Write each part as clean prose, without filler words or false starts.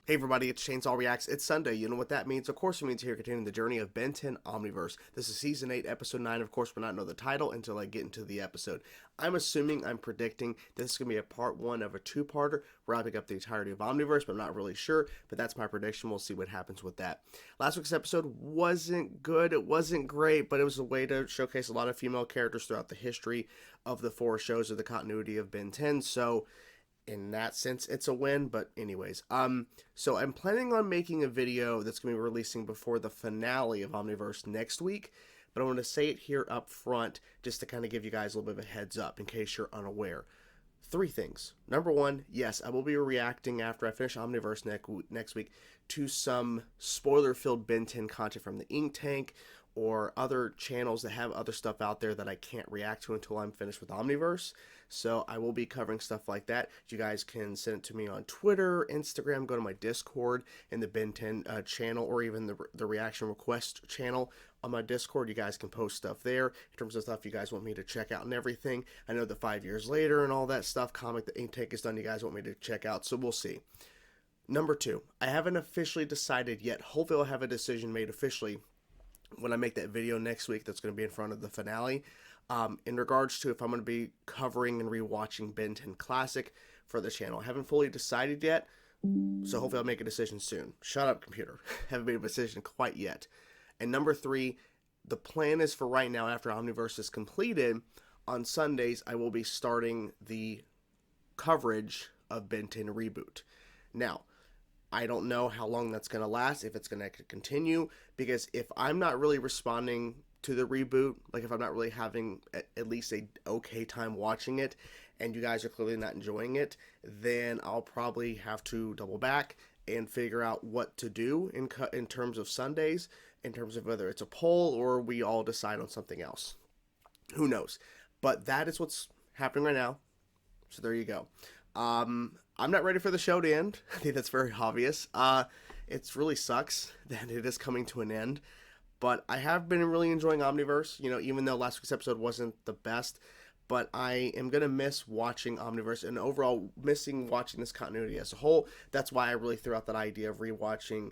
Hey everybody, it's Chainsaw Reacts. It's Sunday. You know what that means? Of course it means here continuing the journey of Ben 10 Omniverse. This is Season 8, Episode 9. Of course, we'll not know the title until I get into the episode. I'm predicting this is going to be a part 1 of a 2-parter, wrapping up the entirety of Omniverse, but I'm not really sure. But that's my prediction. We'll see what happens with that. Last week's episode wasn't good. It wasn't great, but it was a way to showcase a lot of female characters throughout the history of the 4 shows of the continuity of Ben 10. So in that sense, it's a win. But anyways, so I'm planning on making a video that's going to be releasing before the finale of Omniverse next week, but I want to say it here up front just to kind of give you guys a little bit of a heads up in case you're unaware. 3 things. Number 1, yes, I will be reacting after I finish Omniverse next week to some spoiler-filled Ben 10 content from the Ink Tank or other channels that have other stuff out there that I can't react to until I'm finished with Omniverse. So I will be covering stuff like that. You guys can send it to me on Twitter, Instagram, go to my Discord in the Ben 10 channel, or even the reaction request channel on my Discord. You guys can post stuff there in terms of stuff you guys want me to check out and everything. I know the 5 years later and all that stuff, comic the Ink Tank is done, you guys want me to check out, so we'll see. Number 2, I haven't officially decided yet. Hopefully I'll have a decision made officially when I make that video next week that's going to be in front of the finale, in regards to if I'm going to be covering and rewatching Ben 10 Classic for the channel. I haven't fully decided yet, so hopefully I'll make a decision soon. Shut up, computer. Haven't made a decision quite yet. And number 3, the plan is for right now, after Omniverse is completed, on Sundays I will be starting the coverage of Ben 10 Reboot. Now, I don't know how long that's going to last, if it's going to continue, because if I'm not really responding to the reboot, like if I'm not really having at least a okay time watching it, and you guys are clearly not enjoying it, then I'll probably have to double back and figure out what to do in terms of Sundays, in terms of whether it's a poll or we all decide on something else. Who knows? But that is what's happening right now. So there you go. I'm not ready for the show to end. I think that's very obvious. It really sucks that it is coming to an end. But I have been really enjoying Omniverse, you know, even though last week's episode wasn't the best. But I am going to miss watching Omniverse and overall missing watching this continuity as a whole. That's why I really threw out that idea of rewatching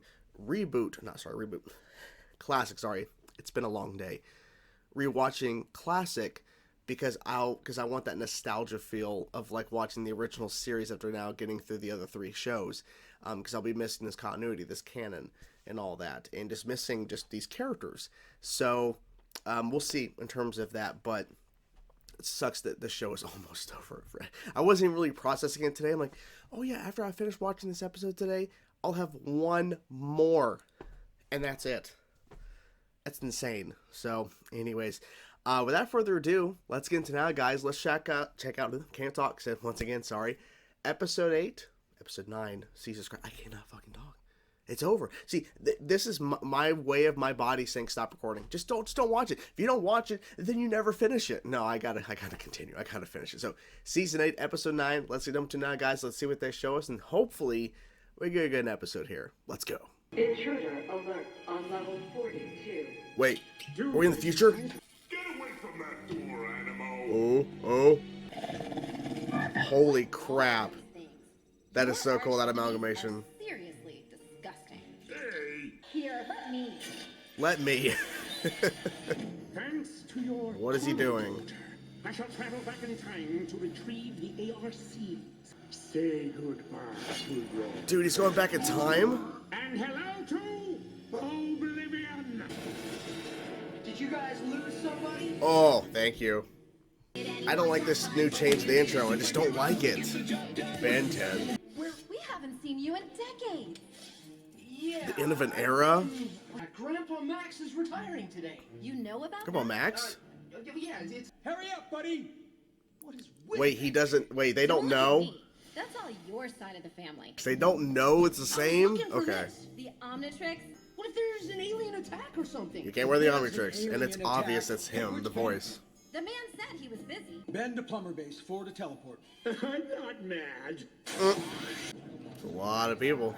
Classic, sorry. It's been a long day. Rewatching Classic because I want that nostalgia feel of like watching the original series after now getting through the other 3 shows, because I'll be missing this continuity, this canon, and all that, and just missing just these characters. So we'll see in terms of that, but it sucks that the show is almost over. I wasn't even really processing it today. I'm like, oh yeah, after I finish watching this episode today, I'll have 1 more, and that's it. That's insane. So anyways, without further ado, let's get into now, guys. Let's check out, can't talk, said once again, sorry. Episode 8, Episode 9, Jesus Christ, I cannot fucking talk. It's over. See, this is my way of my body saying stop recording. Just don't watch it. If you don't watch it, then you never finish it. No, I gotta continue. I gotta finish it. So, Season 8, Episode 9, let's get them to now, guys. Let's see what they show us, and hopefully, we get a good episode here. Let's go. Intruder alert on level 42. Wait, are we in the future? Get away from that door, animal! Oh. Holy crap. That is so cool, that amalgamation. Seriously disgusting. Hey! Here, Let me. Thanks to your... What is he doing? I shall travel back in time to retrieve the ARCs. Say goodbye to your... Dude, he's going back in time? And hello to Oblivion! Did you guys lose somebody? Oh, thank you. I don't like this new change to the intro. I just don't like it. Ben 10. we haven't seen you in decades. Yeah. The end of an era? Grandpa Max is retiring today. You know about Come on, Max. Yeah, it's... Hurry up, buddy! What is with Wait, he doesn't... Wait, they don't know? That's all your side of the family. They don't know it's the same? looking for Okay. this. The Omnitrix? What if there's an alien attack or something? You can't wear the Yes, Omnitrix, an and it's alien obvious attack. it's him, the voice. The man said he was busy. Ben to plumber base, 4 to teleport. I'm not mad. It's a lot of people.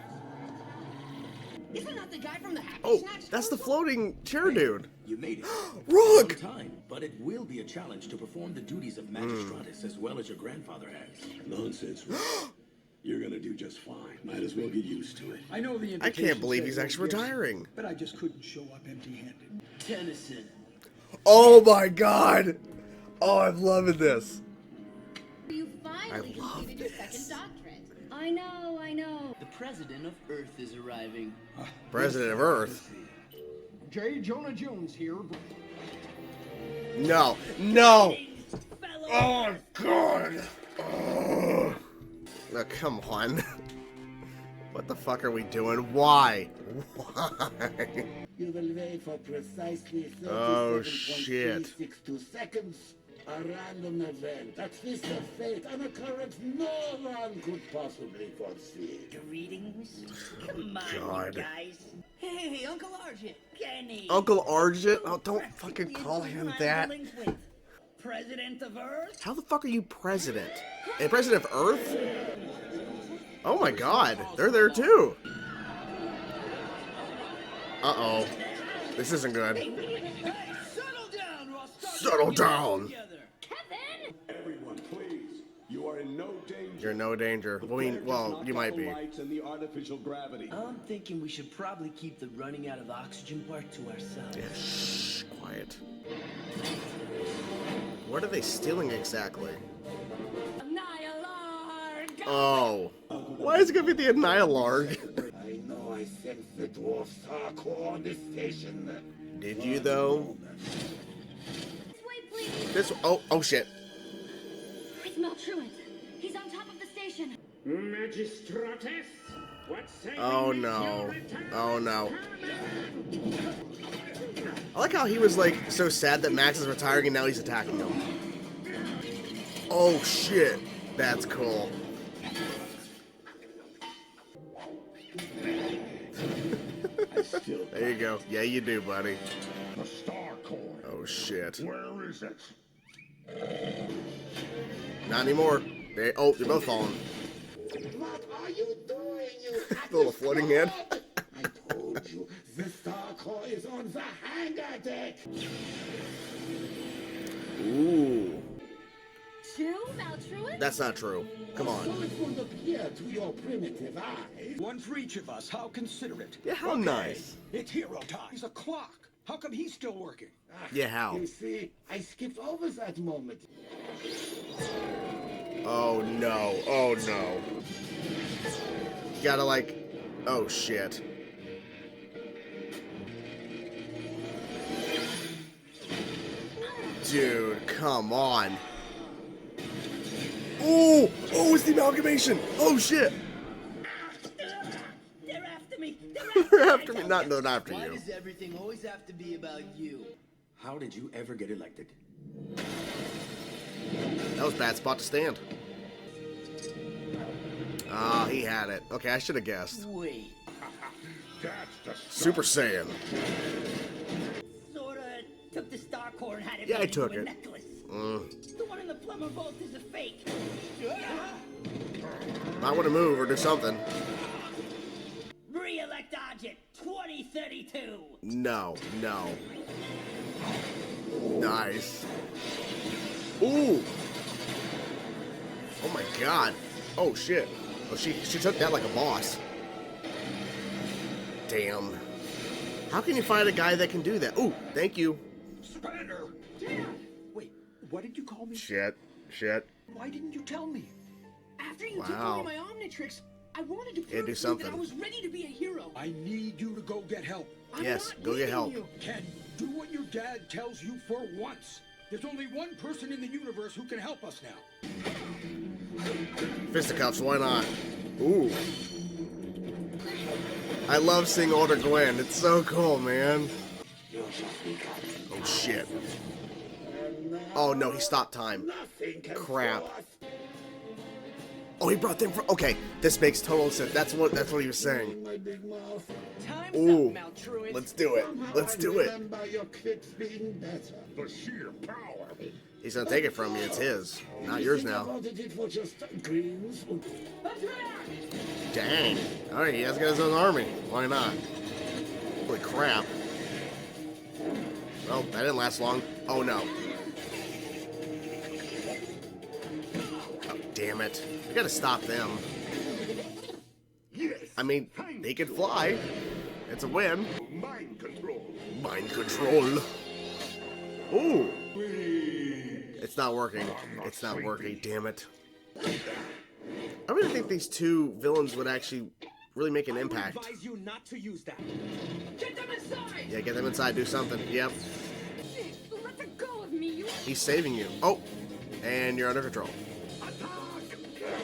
Isn't that the guy from the Happy Oh, Snacks that's the commercial? floating chair dude. You made it. Rook! Time, but it will be a challenge to perform the duties of Magistratus as well as your grandfather has. Nonsense. You're gonna do just fine. Might as well get used to it. I know the I can't believe he's actually retiring. but I just couldn't show up empty-handed. Tennyson. Oh my god! Oh, I'm loving this. You finally love completed your this. second doctorate. I know, I know. The president of Earth is arriving. President of Earth. J. Jonah Jones here. No, no! Oh god! Oh, oh come on. What the fuck are we doing? Why? Why? You will wait for precisely Oh, shit. 37.362 seconds. A random event, a twist of fate, an occurrence no one could possibly foresee. Greetings. Come on, God. you guys. Hey, Uncle Argent. Kenny. Uncle Argent? Oh, don't fucking call him that. With President of Earth? How the fuck are you president? And president of Earth? Oh my god, they're there too. Uh-oh. This isn't good. Hey, settle down, Ross. Settle down. Kevin! Everyone, please. You are in no danger. You're in no danger. Well, you might be. Lights and the artificial gravity. I'm thinking we should probably keep the running out of oxygen part to ourselves. Yeah, shh, quiet. What are they stealing exactly? Oh. Why is it gonna be the Annihilarg? I know I sensed the dwarf Sarko on this station. Did you though? This way, please. This oh shit. I smell truant. He's on top of the station. Magistratus, what say Oh we make no. your return? Oh no. I like how he was like so sad that Max is retiring and now he's attacking him. Oh shit. That's cool. There you go. Yeah, you do, buddy. The Star Core. Oh shit. Where is it? Not anymore. They're both falling. What are you doing, you Little floating head. I told you, the Star Core is on the hangar deck. Ooh. Two Maltruant? That's not true. Come on. So it would appear to your primitive eye. One for each of us. How considerate. Yeah, how Okay, nice. It's hero time. He's a clock. How come he's still working? Yeah, how? You see, I skipped over that moment. Oh no. Oh no. You gotta like. Oh shit. Dude, come on. Oh! Oh, it's the amalgamation! Oh shit! They're after me. They're after me. Not after Why you. does everything always have to be about you? How did you ever get elected? That was a bad spot to stand. Ah, he had it. Okay, I should have guessed. Wait. That's the Super Saiyan. Sorta took the Star Core and had it Yeah, I made into took a it. necklace. Mm. The one in the plumber vault is a fake. Might want to move or do something. Re-elect Argent 2032. No, no. Nice. Ooh. Oh my god. Oh shit. Oh, she took that like a boss. Damn. How can you find a guy that can do that? Ooh, thank you. Spanner! Wait, what did you call me? Shit. Shit. Why didn't you tell me? After you Wow. took away my Omnitrix, I wanted to Yeah, prove do to you something. that I was ready to be a hero. I need you to go get help. I'm Yes, not go get leaving help. You. Ken, do what your dad tells you for once. There's only one person in the universe who can help us now. Fisticuffs, why not? Ooh. I love seeing older Gwen. It's so cool, man. Oh shit. Oh no, he stopped time. Nothing can Crap. stop us. Oh, he brought them from. Okay, this makes total sense. That's what he was saying. My big mouth. Time's Ooh. up, Maltruant. Let's do it. Somehow Let's I do it. remember your clicks being better. The sheer power. He's gonna take it from you. It's his, not yours now. Wanted it for just greens. Dang. All right, he has got his own army. Why not? Holy crap. Well, that didn't last long. Oh no. Oh, damn it. We gotta stop them. I mean, he can fly. It's a win. Mind control. Mind control. Ooh. It's not working. It's not working, damn it. I really think these two villains would actually really make an impact. I would advise you not to use that. Get them inside! Yeah, get them inside, do something. Yep. Let go of me, you. He's saving you. Oh, and you're under control.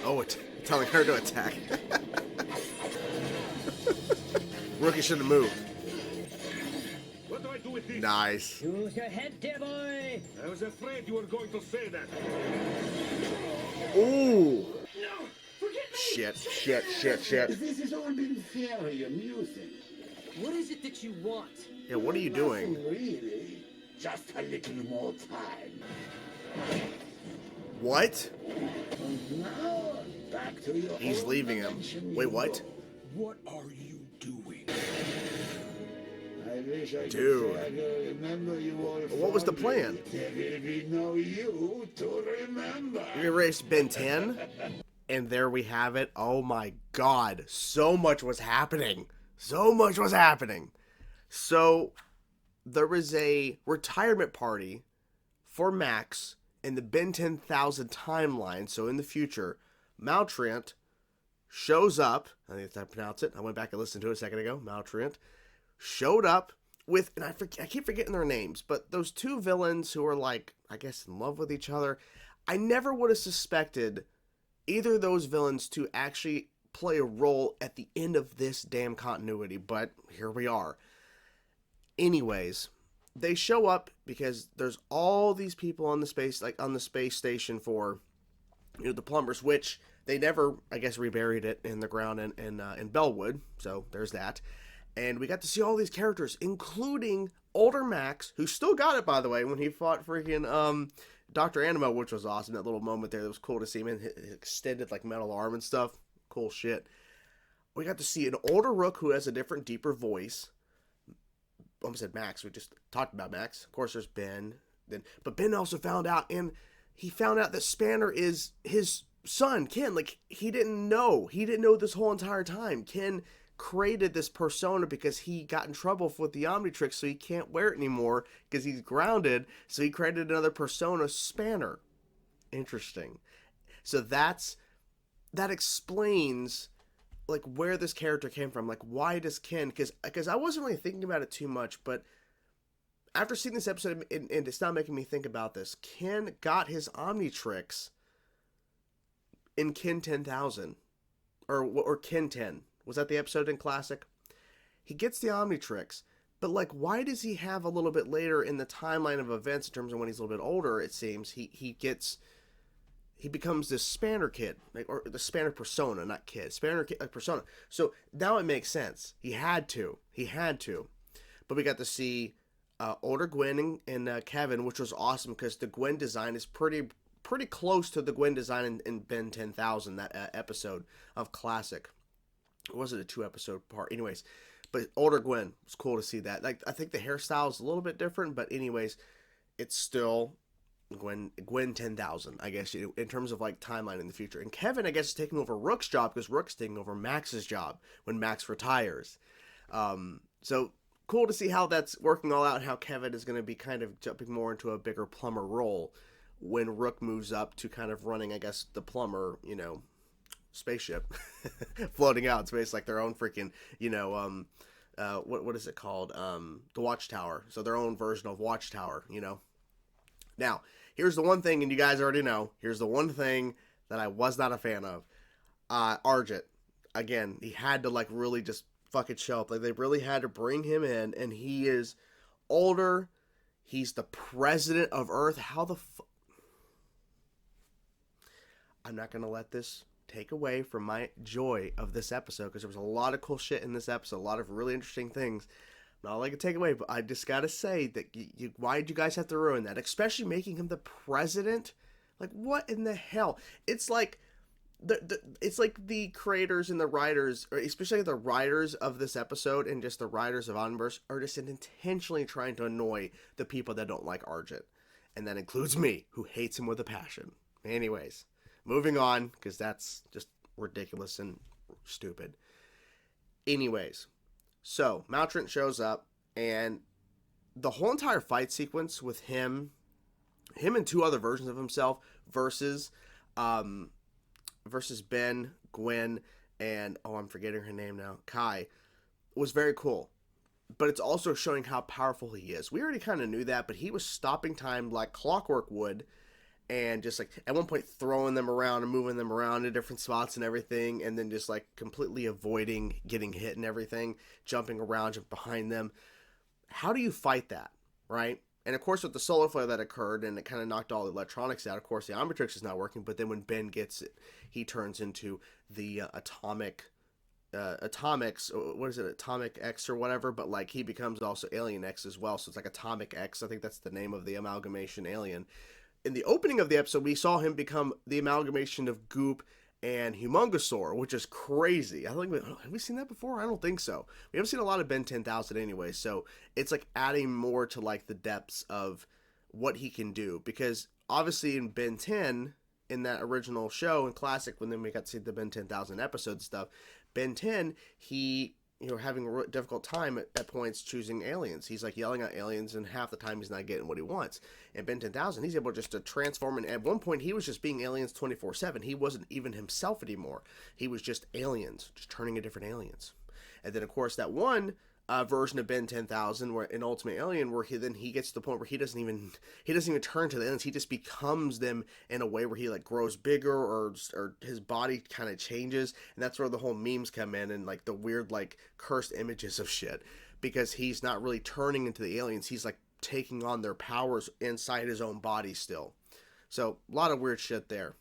Oh, it's telling her to attack. Rookie should have moved. What do I do with this? Nice. Use your head, dear boy! I was afraid you were going to say that. Ooh. No! Forget me! Shit. This has all been very amusing. What is it that you want? Yeah, what are you doing? Nothing really. Just a little more time. What? And now, back to your He's own leaving him. dimension Wait, you what? go. What are you doing? I wish I could Dude. say I could remember you all. What was the plan? There will be no you to remember. We erased Ben 10, and there we have it. Oh my god, so much was happening. So much was happening. So, there was a retirement party for Max in the Ben 10,000 timeline. So, in the future, Maltrant shows up. I think that's how I pronounce it. I went back and listened to it a second ago. Maltrant showed up with, and I keep forgetting their names, but those two villains who are like, I guess, in love with each other. I never would have suspected either of those villains to actually play a role at the end of this damn continuity, but here we are. Anyways, they show up because there's all these people on the space, like on the space station for, the plumbers, which they never, I guess, reburied it in the ground in Bellwood, so there's that. And we got to see all these characters, including older Max, who still got it, by the way, when he fought freaking Dr. Animo, which was awesome. That little moment there, that was cool to see him in his extended like metal arm and stuff. Cool shit. We got to see an older Rook who has a different, deeper voice. Almost said Max. We just talked about Max. Of course, there's Ben. But Ben also found out, and he found out that Spanner is his son, Ken. Like, he didn't know. He didn't know this whole entire time. Ken created this persona because he got in trouble with the Omnitrix, so he can't wear it anymore because he's grounded. So he created another persona, Spanner. Interesting. So that explains like where this character came from. Like, why does Ken? Because I wasn't really thinking about it too much, but after seeing this episode, and it's not making me think about this, Ken got his Omnitrix in Ken 10,000 or Ken 10. Was that the episode in Classic? He gets the Omnitrix, but like, why does he have a little bit later in the timeline of events in terms of when he's a little bit older? It seems he becomes this Spanner kid, like, or the Spanner persona, not kid, Spanner kid, persona. So now it makes sense. He had to, but we got to see older Gwen and Kevin, which was awesome because the Gwen design is pretty close to the Gwen design in Ben 10,000, that episode of Classic. It wasn't a 2-episode part. Anyways, but older Gwen was cool to see that. Like, I think the hairstyle is a little bit different, but anyways, it's still Gwen 10,000, I guess, in terms of like timeline in the future. And Kevin, I guess, is taking over Rook's job because Rook's taking over Max's job when Max retires. So cool to see how that's working all out and how Kevin is going to be kind of jumping more into a bigger plumber role when Rook moves up to kind of running, I guess, the plumber, spaceship floating out in space, like their own freaking, what is it called? The Watchtower. So their own version of Watchtower, Now, here's the one thing, and you guys already know, here's the one thing that I was not a fan of. Argent. Again, he had to, like, really just fucking show up. Like, they really had to bring him in, and he is older. He's the president of Earth. How the fuck? I'm not going to let this take away from my joy of this episode, because there was a lot of cool shit in this episode, a lot of really interesting things. Not like a takeaway, but I just gotta say that why did you guys have to ruin that? Especially making him the president. Like, what in the hell? It's like it's like the creators and the writers, or especially the writers of this episode and just the writers of Omniverse, are just intentionally trying to annoy the people that don't like Argent, and that includes me, who hates him with a passion. Anyways, moving on, because that's just ridiculous and stupid. Anyways, so Maltrant shows up, and the whole entire fight sequence with him and two other versions of himself versus Ben, Gwen, and I'm forgetting her name now, Kai, was very cool. But it's also showing how powerful he is. We already kind of knew that, but he was stopping time like clockwork would, and just like at one point throwing them around and moving them around to different spots and everything, and then just like completely avoiding getting hit and everything, jumping around, jump behind them. How do you fight that, right? And of course, with the solar flare that occurred, and it kind of knocked all the electronics out. Of course, the Omnitrix is not working. But then when Ben gets it, he turns into the atomics. What is it, Atomic X or whatever? But like he becomes also Alien X as well. So it's like Atomic X. I think that's the name of the amalgamation alien. In the opening of the episode, we saw him become the amalgamation of Goop and Humongosaur, which is crazy. I think have we seen that before? I don't think so. We haven't seen a lot of Ben 10,000 anyway, so it's like adding more to like the depths of what he can do. Because obviously in Ben 10, in that original show and classic, when then we got to see the Ben 10,000 episode stuff, Ben 10, he having a difficult time at points choosing aliens. He's like yelling at aliens, and half the time he's not getting what he wants. In Ben 10,000, he's able just to transform, and at one point he was just being aliens 24/7. He wasn't even himself anymore. He was just aliens, just turning into different aliens. And then of course that one version of Ben 10,000, where an Ultimate Alien, where he gets to the point where he doesn't even turn to the aliens. He just becomes them in a way where he like grows bigger, or his body kind of changes, and that's where the whole memes come in, and like the weird like cursed images of shit, because he's not really turning into the aliens. He's like taking on their powers inside his own body still. So a lot of weird shit there.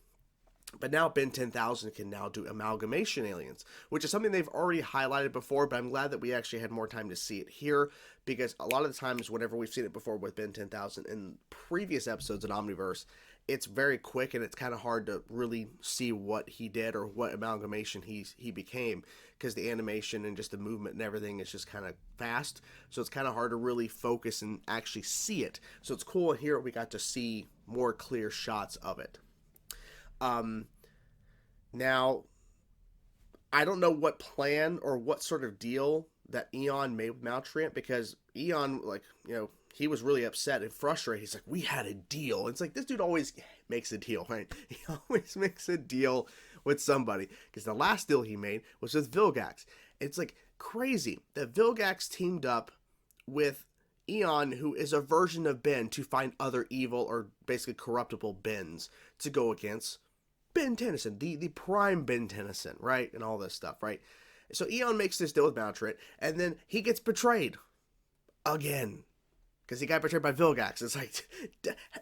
But now Ben 10,000 can now do amalgamation aliens, which is something they've already highlighted before, but I'm glad that we actually had more time to see it here, because a lot of the times whenever we've seen it before with Ben 10,000 in previous episodes in Omniverse, it's very quick and it's kind of hard to really see what he did or what amalgamation he became, because the animation and just the movement and everything is just kind of fast, so it's kind of hard to really focus and actually see it. So it's cool here we got to see more clear shots of it. Now, I don't know what plan or what sort of deal that Eon made with Maltrant, because Eon, like, he was really upset and frustrated. He's like, we had a deal. It's like, this dude always makes a deal, right? He always makes a deal with somebody, because the last deal he made was with Vilgax. It's like crazy that Vilgax teamed up with Eon, who is a version of Ben, to find other evil or basically corruptible Bens to go against Ben Tennyson, the prime Ben Tennyson, right? And all this stuff, right? So Eon makes this deal with Maltrant, and then he gets betrayed again, because he got betrayed by Vilgax. It's like,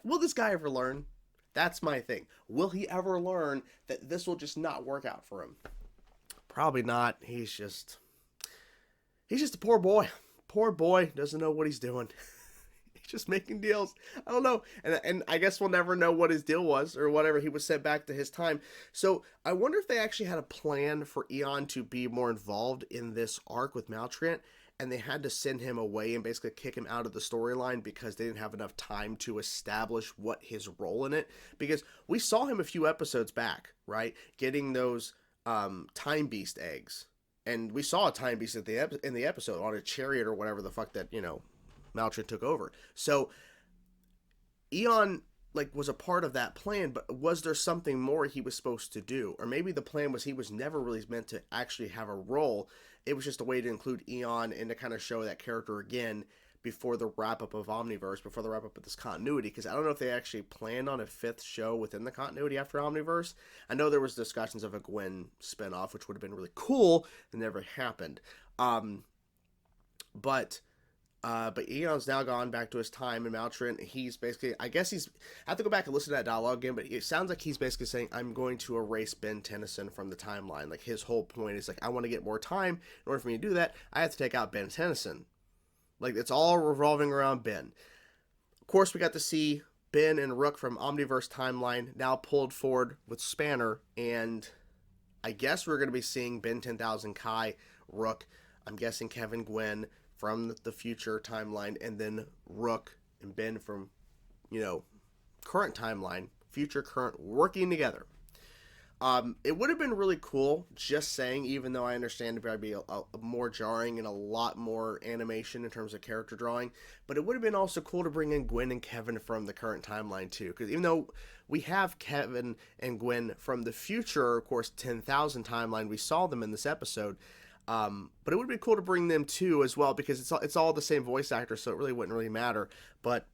will this guy ever learn? That's my thing. Will he ever learn that this will just not work out for him? Probably not. He's just a poor boy. Poor boy, doesn't know what he's doing. Just making deals. I don't know. And I guess we'll never know what his deal was, or whatever. He was sent back to his time. So I wonder if they actually had a plan for Eon to be more involved in this arc with Maltrant, and they had to send him away and basically kick him out of the storyline because they didn't have enough time to establish what his role in it. Because we saw him a few episodes back, right? Getting those Time Beast eggs. And we saw a Time Beast in the episode on a chariot or whatever the fuck that, Maltrant took over. So Eon was a part of that plan, but was there something more he was supposed to do? Or maybe the plan was he was never really meant to actually have a role. It was just a way to include Eon and to kind of show that character again before the wrap-up of Omniverse, before the wrap-up of this continuity, because I don't know if they actually planned on a 5th show within the continuity after Omniverse. I know there was discussions of a Gwen spinoff, which would have been really cool. It never happened. But Eon's now gone back to his time in Maltrant. He's basically, I have to go back and listen to that dialogue again, but it sounds like he's basically saying, I'm going to erase Ben Tennyson from the timeline. Like, his whole point is, like, I want to get more time. In order for me to do that, I have to take out Ben Tennyson. Like, it's all revolving around Ben. Of course, we got to see Ben and Rook from Omniverse timeline now pulled forward with Spanner, and I guess we're going to be seeing Ben 10,000 Kai, Rook, I'm guessing Kevin Gwen from the future timeline, and then Rook and Ben from, current timeline, future, current, working together. It would have been really cool, just saying, even though I understand it would be a more jarring and a lot more animation in terms of character drawing, but it would have been also cool to bring in Gwen and Kevin from the current timeline too, because even though we have Kevin and Gwen from the future, of course, 10,000 timeline, we saw them in this episode, but it would be cool to bring them too as well, because it's all the same voice actor, so it really wouldn't really matter, but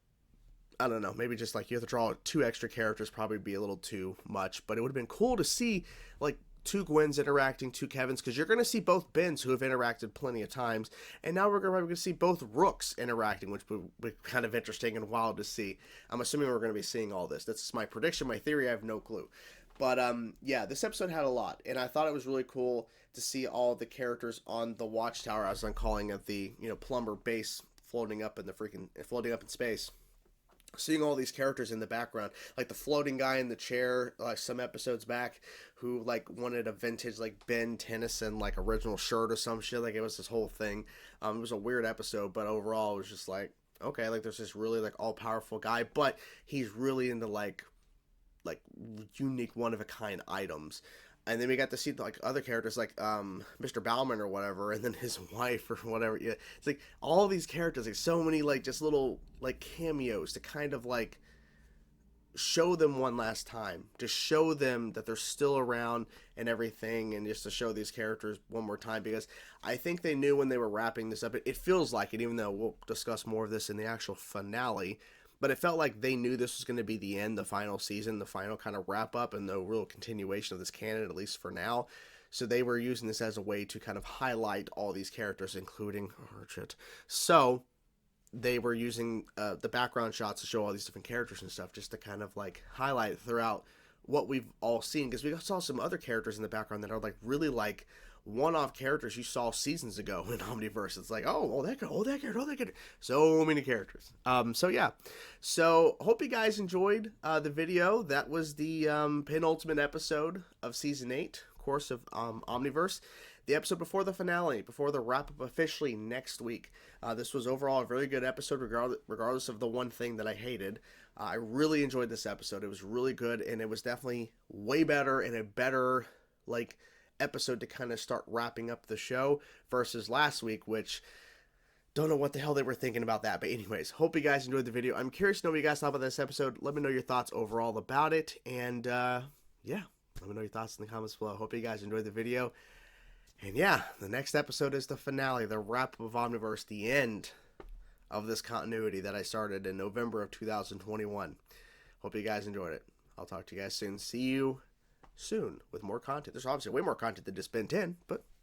I don't know, maybe just like you have to draw 2 extra characters probably be a little too much, but it would have been cool to see like 2 Gwens interacting, 2 Kevins, because you're going to see both Bens who have interacted plenty of times, and now we're going to see both Rooks interacting, which would be kind of interesting and wild to see. I'm assuming we're going to be seeing all this. That's my prediction, my theory, I have no clue. But yeah, this episode had a lot, and I thought it was really cool to see all the characters on the Watchtower, as I'm calling it, the plumber base floating up in space. Seeing all these characters in the background, like the floating guy in the chair, like some episodes back, who like wanted a vintage like Ben Tennyson like original shirt or some shit. Like it was this whole thing. It was a weird episode, but overall it was just like, okay, like there's this really like all powerful guy, but he's really into like unique one of a kind items. And then we got to see like other characters like Mr. Bauman or whatever, and then his wife or whatever. Yeah, it's like all these characters, like so many like just little like cameos to kind of like show them one last time, to show them that they're still around and everything, and just to show these characters one more time, because I think they knew when they were wrapping this up. It feels like it, even though we'll discuss more of this in the actual finale. But it felt like they knew this was going to be the end, the final season, the final kind of wrap up, and the real continuation of this canon, at least for now. So they were using this as a way to kind of highlight all these characters, including Archit. So they were using the background shots to show all these different characters and stuff, just to kind of like highlight throughout what we've all seen. Because we saw some other characters in the background that are like really like one-off characters you saw seasons ago in Omniverse. It's like, that character. So many characters. So yeah. So hope you guys enjoyed the video. That was the penultimate episode of Season 8, of course, of Omniverse. The episode before the finale, before the wrap-up officially next week. This was overall a very good episode, regardless of the one thing that I hated. I really enjoyed this episode. It was really good, and it was definitely way better and a better, like, episode to kind of start wrapping up the show versus last week, which don't know what the hell they were thinking about that. But anyways, hope you guys enjoyed the video. I'm curious to know what you guys thought about this episode. Let me know your thoughts overall about it, and yeah, let me know your thoughts in the comments below. Hope you guys enjoyed the video, and yeah, the next episode is the finale, the wrap up of Omniverse, the end of this continuity that I started in November of 2021. Hope you guys enjoyed it. I'll talk to you guys soon. See you soon with more content. There's obviously way more content than just Ben 10, but